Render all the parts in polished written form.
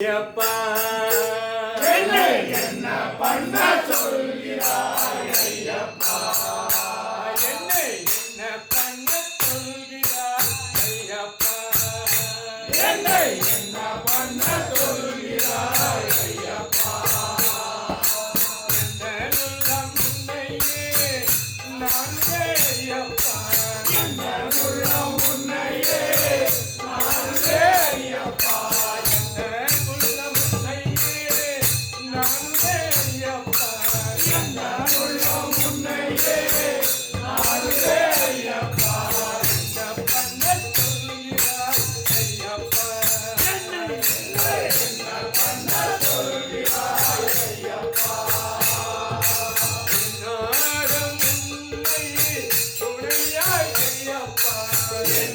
ஐயப்பா என்ன பண்ண சொல்கிறாய் ஐயப்பா? என்ன பண்ண சொல்கிறாய் ஐயப்பா? என்ன பண்ண சொல்கிறாய் ஐயப்பா? உள்ளம் உன்னையே நானே ஐயப்பா. உள்ளம் உன்னையே நானே ஐயப்பா. உள்ளம் உன்னையே நானே ஐயப்பா. உள்ளம் உன்னையே நானே ஐயப்பா. என்ன பண்ண சொல்கிறாய் ஐயப்பா? என்ன பண்ண சொல்கிறாய் ஐயப்பா? நாடும் உன்னை துணையாய் ஐயப்பா.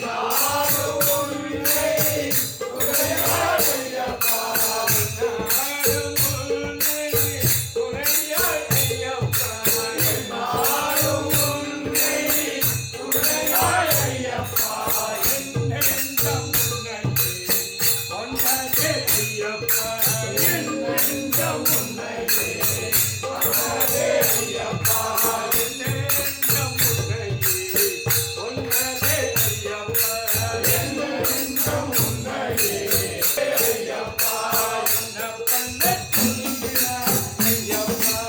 நாடும் உன்னை துணையாய் ஐயப்பா. நாடும் உன்னை துணையாய் ஐயப்பா. நாடும் உன்னை துணையாய் ஐயப்பா. நெஞ்சம் உன்னையே கொண்டதே ஐயப்பா. நெஞ்சம் உன்னையே கொண்டதே ஐயப்பா. நெஞ்சம் உன்னையே கொண்டதே ஐயப்பா. நெஞ்சம் உன்னையே ஐயப்பா. என்ன பண்ண சொல்கிறாய் ஐயப்பா?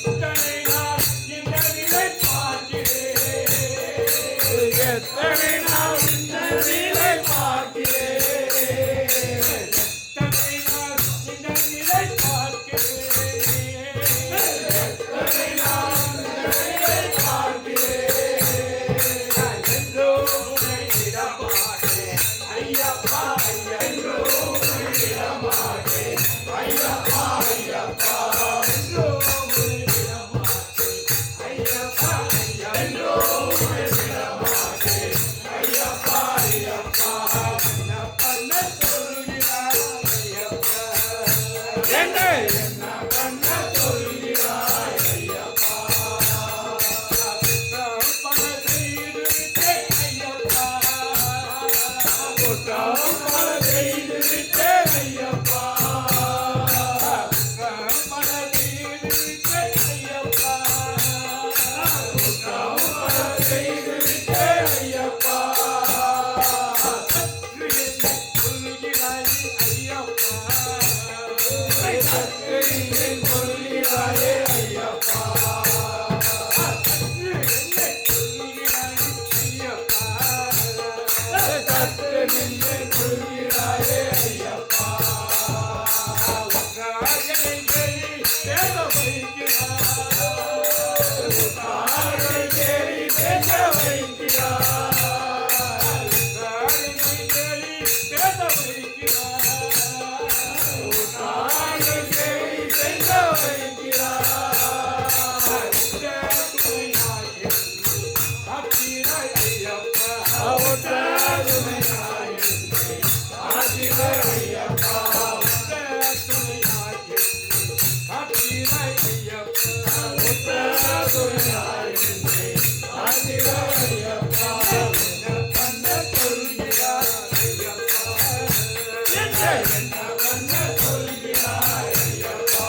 எத்தனை நாள் இந்த நிலை பார்க்கிறேன். எத்தனை நாள் இந்த நிலை பார்க்கிறேன். எத்தனை நாள் இந்த நிலை பார்க்கிறேன். என்றோ உன்னை விடமாட்டேன் ஐயப்பா. என்றோ உன்னை விடமாட்டேன் ஐயப்பா. ஐயப்பா. என்றோ உன்னை விடமாட்டேன் ஐயப்பா. என்றோ உன்னை விடமாட்டேன் ஐயப்பா. ஐயப்பா. என்ன பண்ண சொல்கிறாய் ஐயப்பா? என்ன பண்ண சொல்கிறாய் ஐயப்பா? பண செய்து விட்டேன் ஐயப்பா. குற்றம் பல செய்து விட்டேன் ஐயப்பா. பண செய்து விட்டேன் ஐயப்பா. குற்றம் பல செய்து விட்டேன் ஐயப்பா. சொல்கிறாய் ஐயப்பா. சற்று நின்று சொல்கிறாயே ஐயப்பா. சற்று நின்று சொல்கிறாயே ஐயப்பா. காரை தேடி பேச வைக்கிறாய். காரை தேடி பேச வைக்கிறாய். அவதாருமையாய் என்னை ஆசிவர் ஐயப்பா. அவதாருமையாய் என்னை ஆசிவர் ஐயப்பா. என்ன பண்ண சொல்கிறாய் ஐயப்பா? என்ன பண்ண சொல்கிறாய் ஐயப்பா?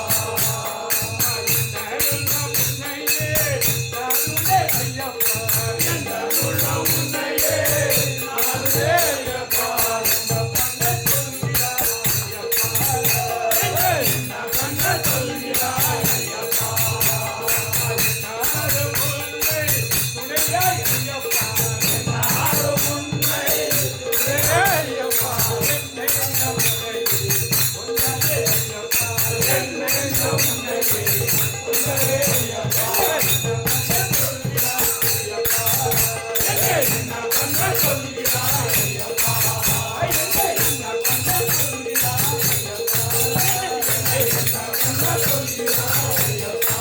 சொல்கிறார் ஐயப்பா. என்ன பண்ண சொல்கிறார் ஐயப்பா. என்ன பண்ண சொல்கிறார் ஐயப்பா.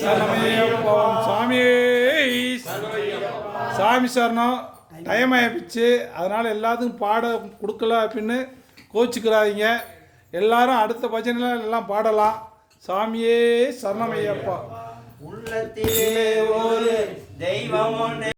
சரணமையப்பா சாமி. சாமி சரணம். டைம் ஆகிடுச்சு, அதனால் எல்லாத்துக்கும் பாட கொடுக்கல அப்படின்னு கோச்சிக்கிறாதீங்க. எல்லாரும் அடுத்த பஜனையில் எல்லாம் பாடலாம். சாமியே சரணமையப்பா. உள்ளத்திலே ஒரு தெய்வம் ஒன்று